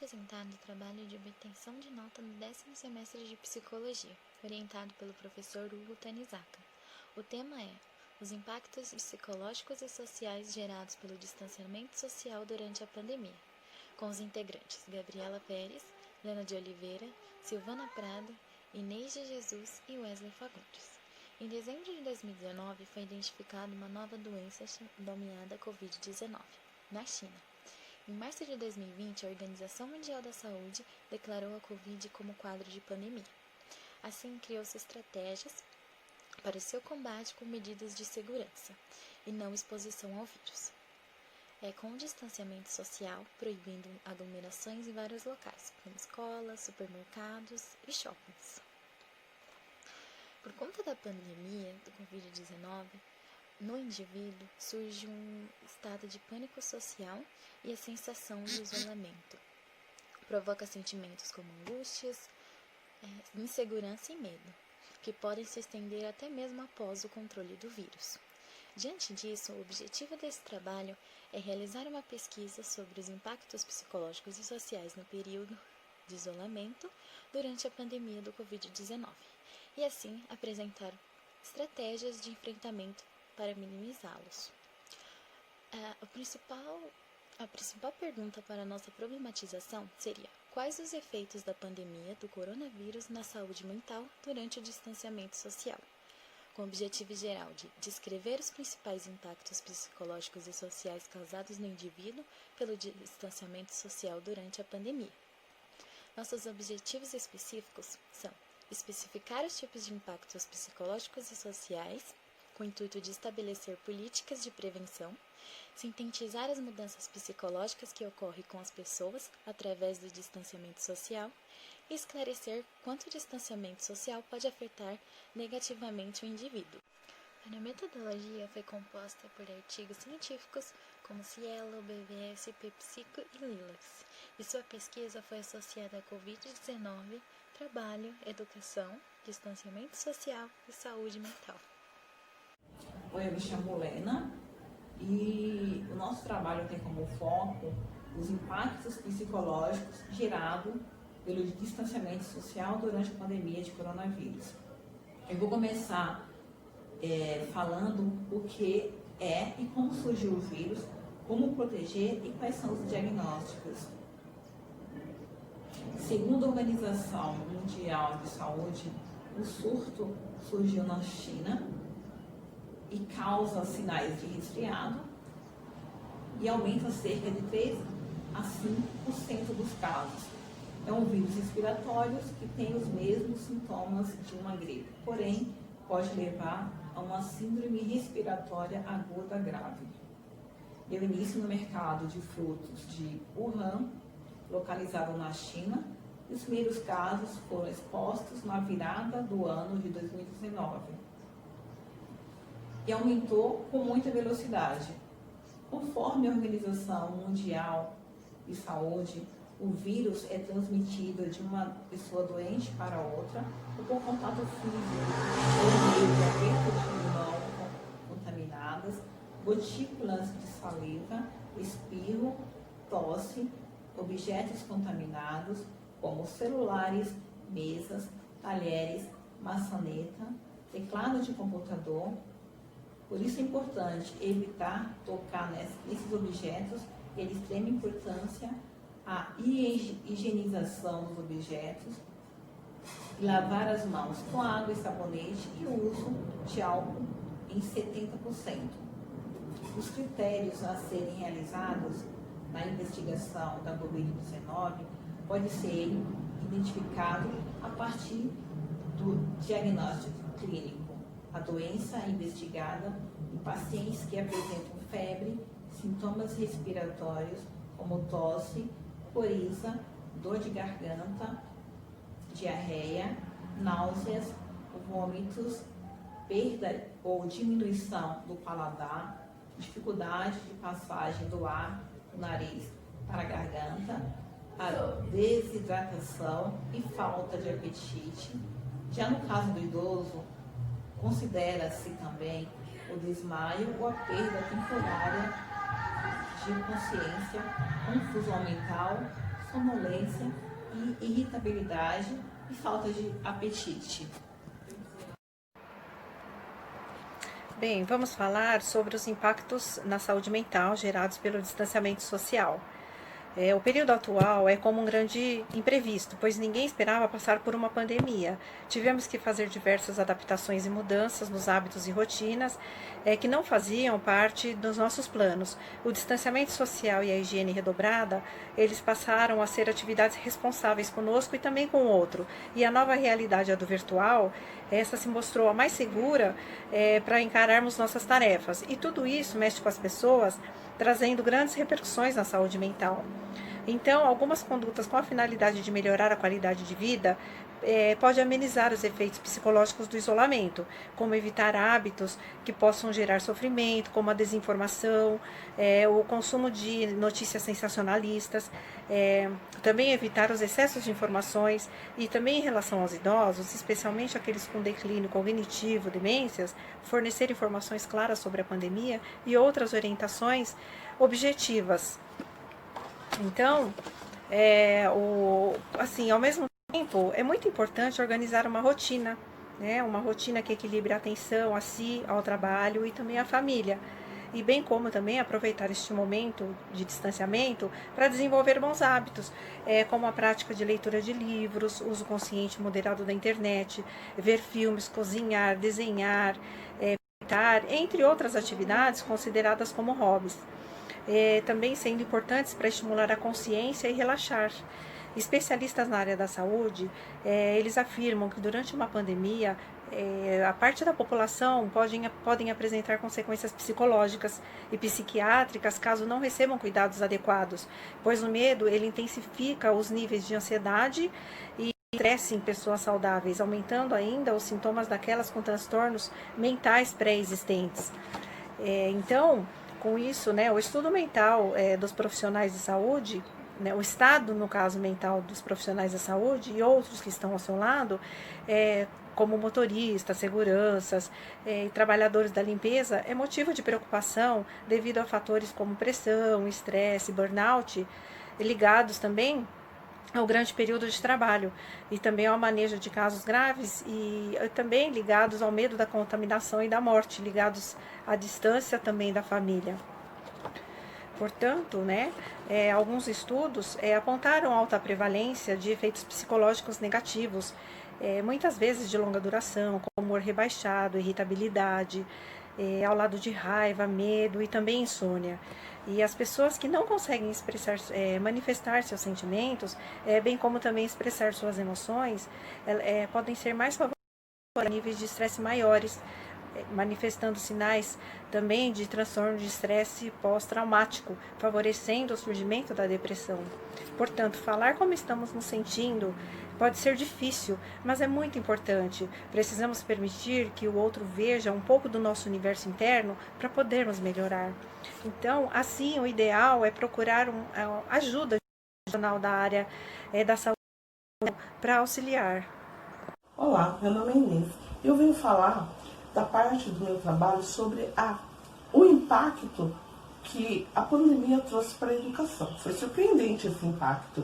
apresentar o trabalho de obtenção de nota no 10º semestre de Psicologia, orientado pelo professor Hugo Tanizaka. O tema é os impactos psicológicos e sociais gerados pelo distanciamento social durante a pandemia, com os integrantes Gabriela Pérez, Lena de Oliveira, Silvana Prado, Inês de Jesus e Wesley Fagundes. Em dezembro de 2019, foi identificada uma nova doença denominada Covid-19, na China. Em março de 2020, a Organização Mundial da Saúde declarou a Covid como quadro de pandemia. Assim, criou-se estratégias para o seu combate com medidas de segurança e não exposição ao vírus. Com o distanciamento social, proibindo aglomerações em vários locais, como escolas, supermercados e shoppings. Por conta da pandemia do Covid-19, no indivíduo surge um estado de pânico social e a sensação de isolamento. Provoca sentimentos como angústias, insegurança e medo, que podem se estender até mesmo após o controle do vírus. Diante disso, o objetivo desse trabalho é realizar uma pesquisa sobre os impactos psicológicos e sociais no período de isolamento durante a pandemia do Covid-19 e, assim, apresentar estratégias de enfrentamento para minimizá-los. A principal pergunta para a nossa problematização seria: quais os efeitos da pandemia do coronavírus na saúde mental durante o distanciamento social? Com o objetivo geral de descrever os principais impactos psicológicos e sociais causados no indivíduo pelo distanciamento social durante a pandemia. Nossos objetivos específicos são especificar os tipos de impactos psicológicos e sociais, com o intuito de estabelecer políticas de prevenção, sintetizar as mudanças psicológicas que ocorrem com as pessoas através do distanciamento social e esclarecer quanto o distanciamento social pode afetar negativamente o indivíduo. A metodologia foi composta por artigos científicos como Cielo, BVS, PepsiCo e Lilacs, e sua pesquisa foi associada a Covid-19, trabalho, educação, distanciamento social e saúde mental. Oi, eu me chamo Lena e o nosso trabalho tem como foco os impactos psicológicos gerados pelo distanciamento social durante a pandemia de coronavírus. Eu vou começar falando o que é e como surgiu o vírus, como proteger e quais são os diagnósticos. Segundo a Organização Mundial de Saúde, o surto surgiu na China e causa sinais de resfriado e aumenta cerca de 3 a 5% dos casos. É um vírus respiratório que tem os mesmos sintomas de uma gripe, porém pode levar a uma síndrome respiratória aguda grave. Deu início no mercado de frutos de Wuhan, localizado na China, e os primeiros casos foram expostos na virada do ano de 2019. E aumentou com muita velocidade. Conforme a Organização Mundial de Saúde, o vírus é transmitido de uma pessoa doente para outra ou por contato físico, por meio de apertos de mão contaminadas, gotículas de saliva, espirro, tosse, objetos contaminados, como celulares, mesas, talheres, maçaneta, teclado de computador. Por isso é importante evitar tocar nesses objetos, que é de extrema importância a higienização dos objetos, lavar as mãos com água e sabonete e o uso de álcool em 70%. Os critérios a serem realizados na investigação da Covid-19 pode ser identificado a partir do diagnóstico clínico. A doença é investigada em pacientes que apresentam febre, sintomas respiratórios como tosse, coriza, dor de garganta, diarreia, náuseas, vômitos, perda ou diminuição do paladar, dificuldade de passagem do ar do nariz para a garganta, a desidratação e falta de apetite. Já no caso do idoso, considera-se também o desmaio ou a perda temporária de consciência, confusão mental, sonolência e irritabilidade e falta de apetite. Bem, vamos falar sobre os impactos na saúde mental gerados pelo distanciamento social. O período atual é como um grande imprevisto, pois ninguém esperava passar por uma pandemia. Tivemos que fazer diversas adaptações e mudanças nos hábitos e rotinas que não faziam parte dos nossos planos. O distanciamento social e a higiene redobrada, eles passaram a ser atividades responsáveis conosco e também com o outro. E a nova realidade, a do virtual, essa se mostrou a mais segura para encararmos nossas tarefas. E tudo isso mexe com as pessoas, trazendo grandes repercussões na saúde mental. Então, algumas condutas com a finalidade de melhorar a qualidade de vida pode amenizar os efeitos psicológicos do isolamento, como evitar hábitos que possam gerar sofrimento, como a desinformação, o consumo de notícias sensacionalistas, também evitar os excessos de informações e também em relação aos idosos, especialmente aqueles com declínio cognitivo, demências, fornecer informações claras sobre a pandemia e outras orientações objetivas. Então, ao mesmo tempo, é muito importante organizar uma rotina, né? Uma rotina que equilibre a atenção a si, ao trabalho e também à família. E bem como também aproveitar este momento de distanciamento para desenvolver bons hábitos, como a prática de leitura de livros, uso consciente e moderado da internet, ver filmes, cozinhar, desenhar, pintar, entre outras atividades consideradas como hobbies. Também sendo importantes para estimular a consciência e relaxar. Especialistas na área da saúde, eles afirmam que durante uma pandemia, a parte da população podem apresentar consequências psicológicas e psiquiátricas caso não recebam cuidados adequados, pois o medo ele intensifica os níveis de ansiedade e estresse em pessoas saudáveis, aumentando ainda os sintomas daquelas com transtornos mentais pré-existentes. Então, com isso, o estudo mental dos profissionais de saúde, o estado, no caso, mental dos profissionais da saúde e outros que estão ao seu lado, como motoristas, seguranças e trabalhadores da limpeza, é motivo de preocupação devido a fatores como pressão, estresse, burnout, ligados também ao grande período de trabalho e também ao manejo de casos graves e também ligados ao medo da contaminação e da morte, ligados à distância também da família. Portanto, alguns estudos apontaram alta prevalência de efeitos psicológicos negativos, muitas vezes de longa duração, como humor rebaixado, irritabilidade, ao lado de raiva, medo e também insônia. E as pessoas que não conseguem manifestar seus sentimentos, bem como também expressar suas emoções, podem ser mais favorizadas a níveis de estresse maiores, manifestando sinais também de transtorno de estresse pós-traumático, favorecendo o surgimento da depressão. Portanto, falar como estamos nos sentindo pode ser difícil, mas é muito importante. Precisamos permitir que o outro veja um pouco do nosso universo interno para podermos melhorar. Então, assim, o ideal é procurar ajuda profissional da área da saúde para auxiliar. Olá, meu nome é Inês. Eu venho falar da parte do meu trabalho sobre o impacto que a pandemia trouxe para a educação. Foi surpreendente esse impacto,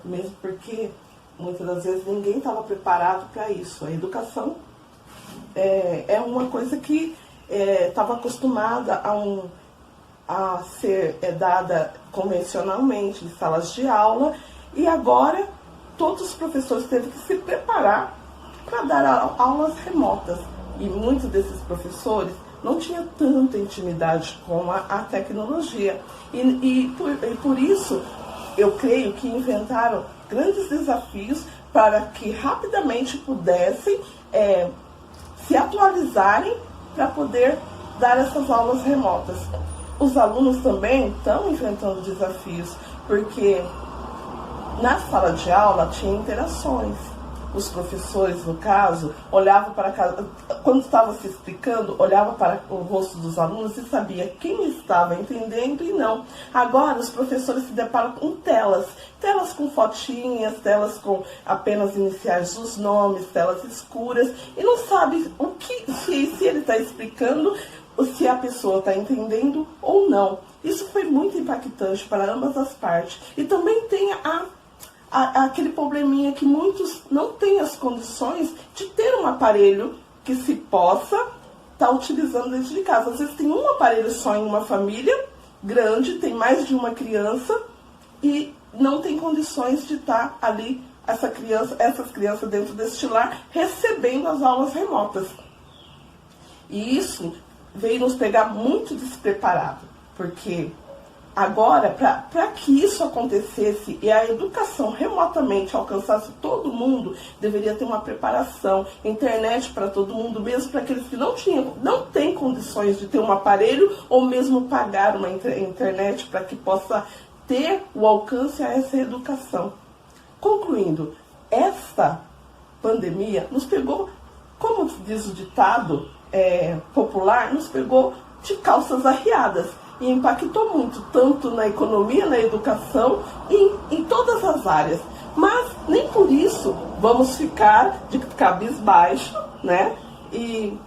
mesmo porque muitas das vezes ninguém estava preparado para isso. A educação é uma coisa que estava acostumada a ser dada convencionalmente em salas de aula, e agora todos os professores teve que se preparar para dar aulas remotas. E muitos desses professores não tinham tanta intimidade com a tecnologia. E por isso, eu creio que inventaram grandes desafios para que rapidamente pudessem se atualizarem para poder dar essas aulas remotas. Os alunos também estão enfrentando desafios, porque na sala de aula tinha interações. Os professores, no caso, olhavam para cada... Quando estava se explicando, olhava para o rosto dos alunos e sabia quem estava entendendo e não. Agora, os professores se deparam com telas com fotinhas, telas com apenas iniciais dos nomes, telas escuras, e não sabe se ele está explicando se a pessoa está entendendo ou não. Isso foi muito impactante para ambas as partes. E também tem aquele probleminha que muitos não têm as condições de ter um aparelho que se possa estar utilizando dentro de casa. Às vezes tem um aparelho só em uma família grande, tem mais de uma criança e não tem condições de estar ali essas crianças dentro deste lar recebendo as aulas remotas. E isso veio nos pegar muito despreparado, porque agora, para que isso acontecesse e a educação remotamente alcançasse todo mundo, deveria ter uma preparação, internet para todo mundo, mesmo para aqueles que não têm condições de ter um aparelho ou mesmo pagar uma internet para que possa ter o alcance a essa educação. Concluindo, esta pandemia nos pegou, como diz o ditado popular, nos pegou de calças arriadas e impactou muito, tanto na economia, na educação e em todas as áreas. Mas nem por isso vamos ficar de cabisbaixo, né? E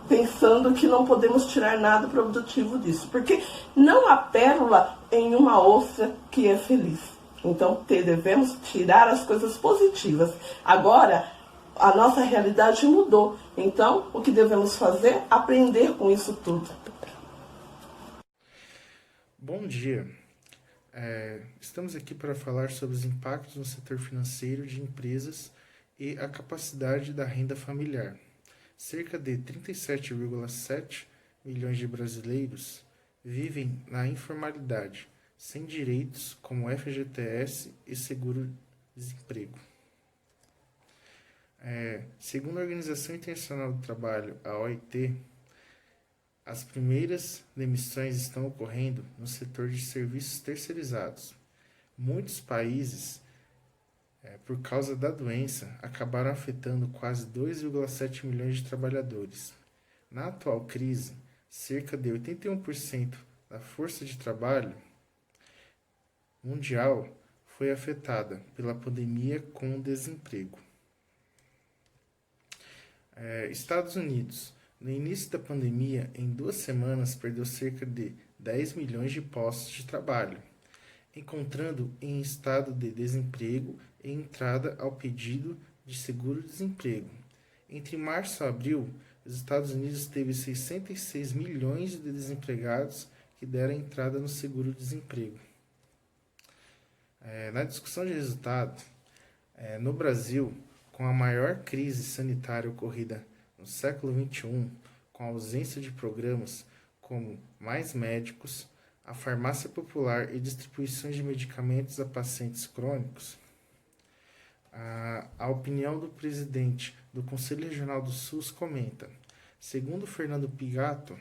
pensando que não podemos tirar nada produtivo disso, porque não há pérola em uma ostra que é feliz. Então devemos tirar as coisas positivas. Agora, a nossa realidade mudou. Então, o que devemos fazer? Aprender com isso tudo. Bom dia. Estamos aqui para falar sobre os impactos no setor financeiro de empresas e a capacidade da renda familiar. Cerca de 37,7 milhões de brasileiros vivem na informalidade, sem direitos como FGTS e seguro-desemprego. Segundo a Organização Internacional do Trabalho, a OIT, as primeiras demissões estão ocorrendo no setor de serviços terceirizados. Muitos países, por causa da doença, acabaram afetando quase 2,7 milhões de trabalhadores. Na atual crise, cerca de 81% da força de trabalho mundial foi afetada pela pandemia com o desemprego. Estados Unidos. No início da pandemia, em 2 semanas, perdeu cerca de 10 milhões de postos de trabalho, encontrando em estado de desemprego e entrada ao pedido de seguro-desemprego. Entre março e abril, os Estados Unidos teve 66 milhões de desempregados que deram entrada no seguro-desemprego. Na discussão de resultado, no Brasil, com a maior crise sanitária ocorrida no século XXI, com a ausência de programas como Mais Médicos, a farmácia popular e distribuição de medicamentos a pacientes crônicos, a opinião do presidente do Conselho Regional do SUS comenta. Segundo Fernando Pigato,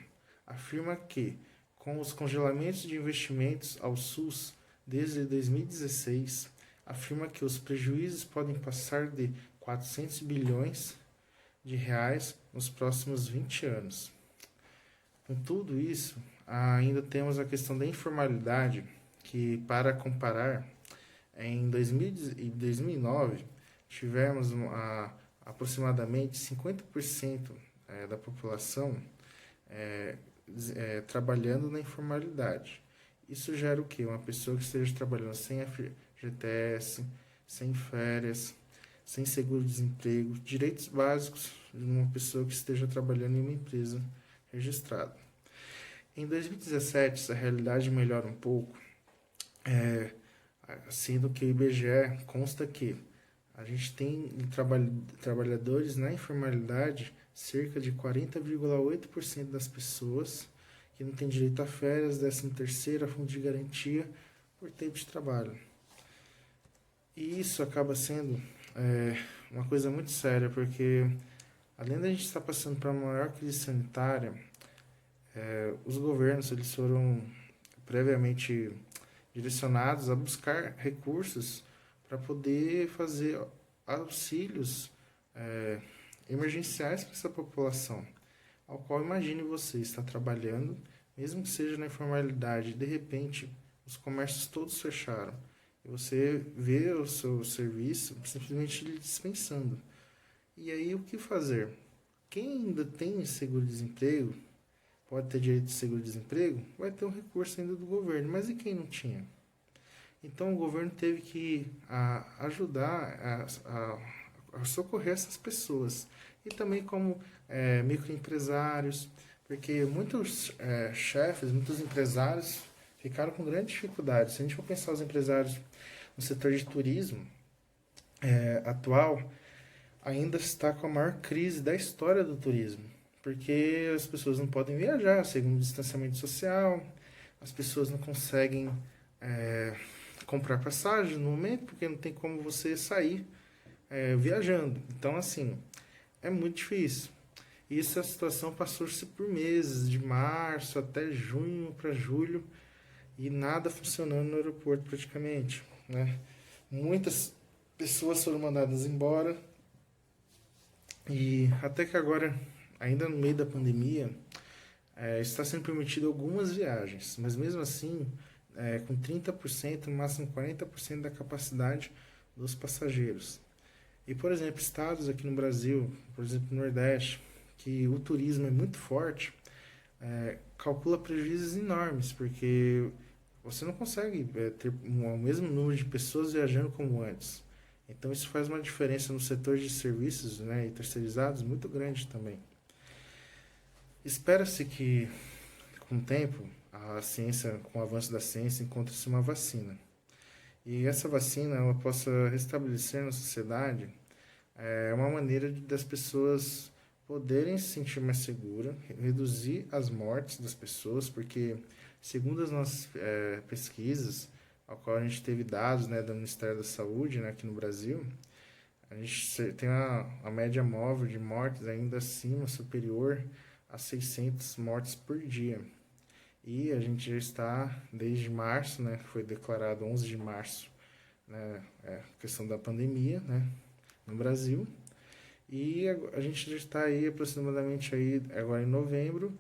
afirma que, com os congelamentos de investimentos ao SUS desde 2016, afirma que os prejuízos podem passar de 400 bilhões de reais nos próximos 20 anos. Com tudo isso, ainda temos a questão da informalidade, que, para comparar, em 2009 tivemos aproximadamente 50% da população trabalhando na informalidade. Isso gera o quê? Uma pessoa que esteja trabalhando sem FGTS, sem férias, sem seguro-desemprego, direitos básicos de uma pessoa que esteja trabalhando em uma empresa registrada. Em 2017, essa realidade melhora um pouco, sendo que o IBGE consta que a gente tem trabalhadores na informalidade, cerca de 40,8% das pessoas que não têm direito a férias, 13º, fundo de garantia por tempo de trabalho. E isso acaba sendo uma coisa muito séria, porque além da gente estar passando por uma maior crise sanitária, os governos eles foram previamente direcionados a buscar recursos para poder fazer auxílios emergenciais para essa população, ao qual imagine você está trabalhando, mesmo que seja na informalidade, de repente os comércios todos fecharam, e você vê o seu serviço simplesmente lhe dispensando. E aí o que fazer? Quem ainda tem seguro-desemprego pode ter direito de seguro-desemprego, vai ter um recurso ainda do governo. Mas e quem não tinha? Então o governo teve que ajudar a socorrer essas pessoas. E também como microempresários, porque muitos chefes, muitos empresários ficaram com grande dificuldade. Se a gente for pensar os empresários no setor de turismo atual, ainda está com a maior crise da história do turismo, porque as pessoas não podem viajar segundo o distanciamento social, as pessoas não conseguem comprar passagem no momento, porque não tem como você sair viajando. Então, assim, é muito difícil. E essa situação passou-se por meses, de março até junho para julho, e nada funcionando no aeroporto praticamente, né? Muitas pessoas foram mandadas embora, e até que agora, ainda no meio da pandemia, está sendo permitido algumas viagens, mas mesmo assim, com 30%, no máximo 40% da capacidade dos passageiros. E, por exemplo, estados aqui no Brasil, por exemplo, no Nordeste, que o turismo é muito forte, calcula prejuízos enormes, porque você não consegue ter o mesmo número de pessoas viajando como antes. Então isso faz uma diferença no setor de serviços, né, e terceirizados muito grande também. Espera-se que, com o tempo, a ciência, com o avanço da ciência, encontre-se uma vacina. E essa vacina ela possa restabelecer na sociedade uma maneira das pessoas poderem se sentir mais seguras, reduzir as mortes das pessoas, porque, segundo as nossas pesquisas, ao qual a gente teve dados, né, do Ministério da Saúde, né, aqui no Brasil, a gente tem a média móvel de mortes ainda acima, superior a 600 mortes por dia. E a gente já está, desde março, né, que foi declarado 11 de março, né, questão da pandemia, né, no Brasil. E a gente já está aí aproximadamente aí, agora em novembro,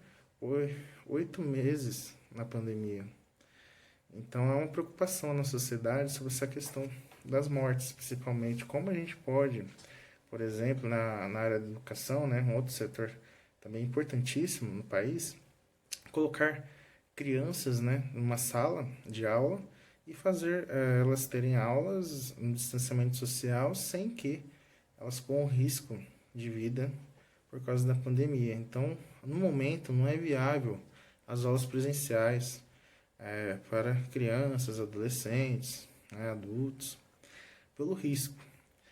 8 meses na pandemia. Então é uma preocupação na sociedade sobre essa questão das mortes, principalmente. Como a gente pode, por exemplo, na área da educação, né, um outro setor também importantíssimo no país, colocar crianças, né, numa sala de aula e fazer elas terem aulas no distanciamento social sem que elas corram risco de vida por causa da pandemia. Então, no momento, não é viável as aulas presenciais para crianças, adolescentes, né, adultos, pelo risco.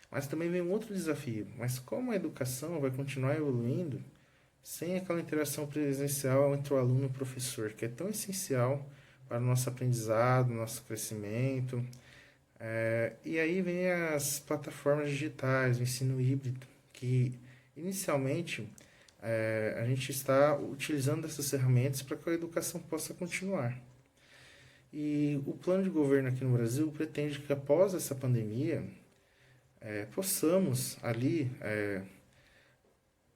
Mas também vem um outro desafio. Mas como a educação vai continuar evoluindo sem aquela interação presencial entre o aluno e o professor, que é tão essencial para o nosso aprendizado, nosso crescimento. E aí vem as plataformas digitais, o ensino híbrido, que inicialmente a gente está utilizando essas ferramentas para que a educação possa continuar. E o plano de governo aqui no Brasil pretende que após essa pandemia possamos ali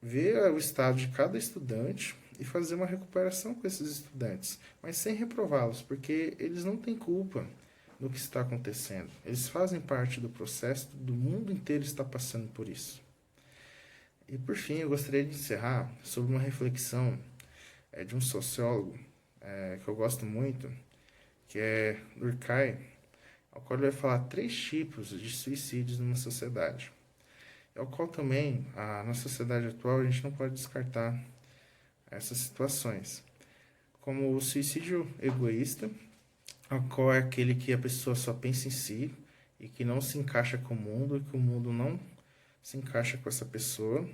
ver o estado de cada estudante e fazer uma recuperação com esses estudantes, mas sem reprová-los, porque eles não têm culpa do que está acontecendo. Eles fazem parte do processo, do mundo inteiro está passando por isso. E por fim, eu gostaria de encerrar sobre uma reflexão de um sociólogo que eu gosto muito, que é Durkheim, ao qual ele vai falar 3 tipos de suicídios numa sociedade. Ao qual também, na sociedade atual, a gente não pode descartar essas situações. Como o suicídio egoísta, ao qual é aquele que a pessoa só pensa em si e que não se encaixa com o mundo, e que o mundo não se encaixa com essa pessoa,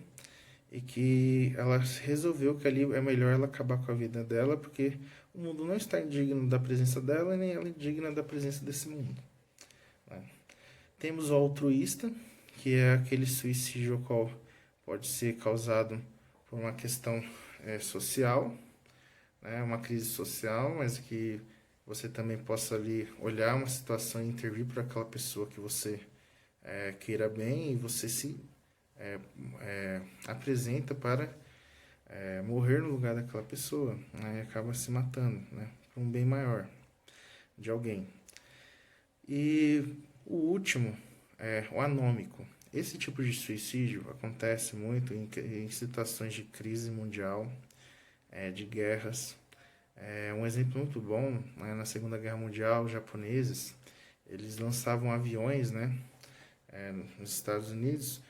e que ela resolveu que ali é melhor ela acabar com a vida dela, porque o mundo não está indigno da presença dela, nem ela é indigna da presença desse mundo. Né? Temos o altruísta, que é aquele suicídio ao qual pode ser causado por uma questão social, né? Uma crise social, mas que você também possa ali olhar uma situação e intervir para aquela pessoa que você queira bem, e você se apresenta para morrer no lugar daquela pessoa, né? E acaba se matando, né? Por um bem maior de alguém. E o último é o anômico. Esse tipo de suicídio acontece muito em situações de crise mundial, de guerras. Um exemplo muito bom, né, na Segunda Guerra Mundial, os japoneses, eles lançavam aviões, né, nos Estados Unidos,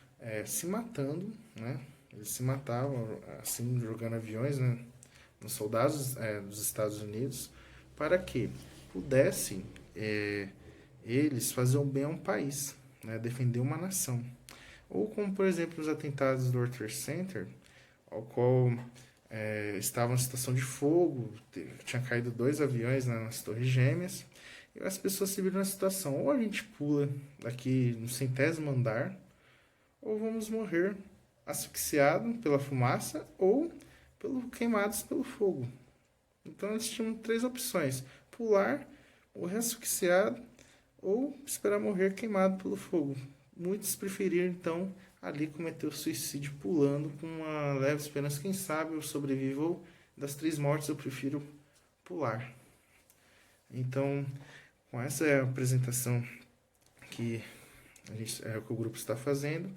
se matando, né, eles se matavam, assim, jogando aviões, né, nos soldados dos Estados Unidos, para que pudessem eles fazer um bem a um país, né, defender uma nação. Ou como, por exemplo, os atentados do World Trade Center, ao qual estava em situação de fogo, tinha caído 2 aviões, né, nas Torres Gêmeas, e as pessoas se viram na situação, ou a gente pula daqui no 100º andar, ou vamos morrer asfixiados pela fumaça, ou queimados pelo fogo. Então eles tinham 3 opções: pular, morrer asfixiado, ou esperar morrer queimado pelo fogo. Muitos preferiram, então, ali cometer o suicídio pulando, com uma leve esperança, quem sabe eu sobrevivo. Das 3 mortes eu prefiro pular. Então, com essa apresentação que que o grupo está fazendo,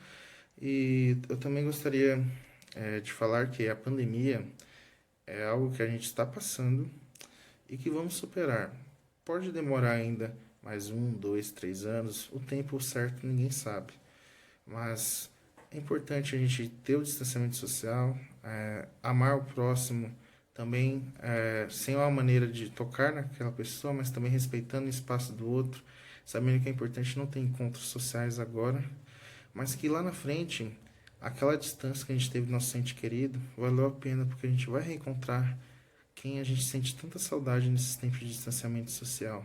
e eu também gostaria de falar que a pandemia é algo que a gente está passando e que vamos superar. Pode demorar ainda mais 1, 2, 3 anos, o tempo certo ninguém sabe, mas é importante a gente ter o distanciamento social, amar o próximo, também sem uma maneira de tocar naquela pessoa, mas também respeitando o espaço do outro, sabendo que é importante não ter encontros sociais agora, mas que lá na frente, aquela distância que a gente teve do nosso ente querido, valeu a pena, porque a gente vai reencontrar quem a gente sente tanta saudade nesses tempos de distanciamento social.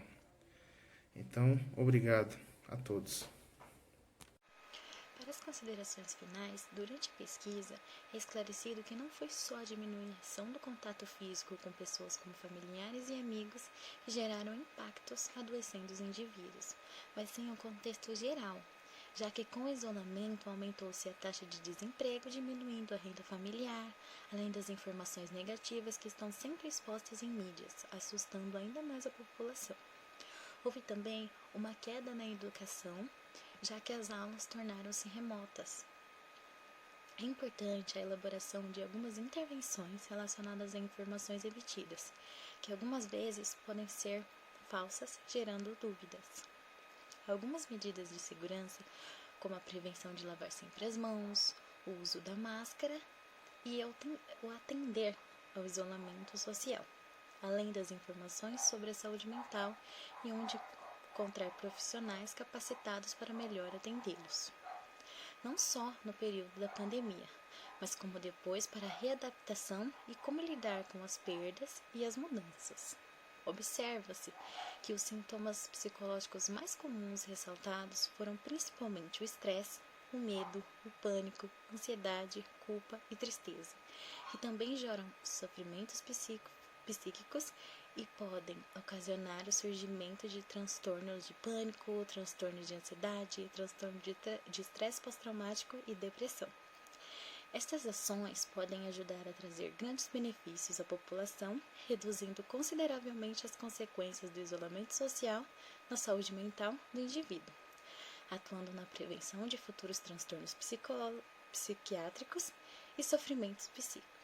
Então, obrigado a todos. Para as considerações finais, durante a pesquisa, é esclarecido que não foi só a diminuição do contato físico com pessoas como familiares e amigos que geraram impactos adoecendo os indivíduos, mas sim o contexto geral, já que com o isolamento aumentou-se a taxa de desemprego, diminuindo a renda familiar, além das informações negativas que estão sempre expostas em mídias, assustando ainda mais a população. Houve também uma queda na educação, já que as aulas tornaram-se remotas. É importante a elaboração de algumas intervenções relacionadas a informações emitidas, que algumas vezes podem ser falsas, gerando dúvidas. Algumas medidas de segurança, como a prevenção de lavar sempre as mãos, o uso da máscara e o atender ao isolamento social, além das informações sobre a saúde mental e onde encontrar profissionais capacitados para melhor atendê-los. Não só no período da pandemia, mas como depois para a readaptação e como lidar com as perdas e as mudanças. Observa-se que os sintomas psicológicos mais comuns ressaltados foram principalmente o estresse, o medo, o pânico, ansiedade, culpa e tristeza, que também geram sofrimentos psíquicos e podem ocasionar o surgimento de transtornos de pânico, transtornos de ansiedade, transtorno de estresse pós-traumático e depressão. Estas ações podem ajudar a trazer grandes benefícios à população, reduzindo consideravelmente as consequências do isolamento social na saúde mental do indivíduo, atuando na prevenção de futuros transtornos psiquiátricos e sofrimentos psíquicos.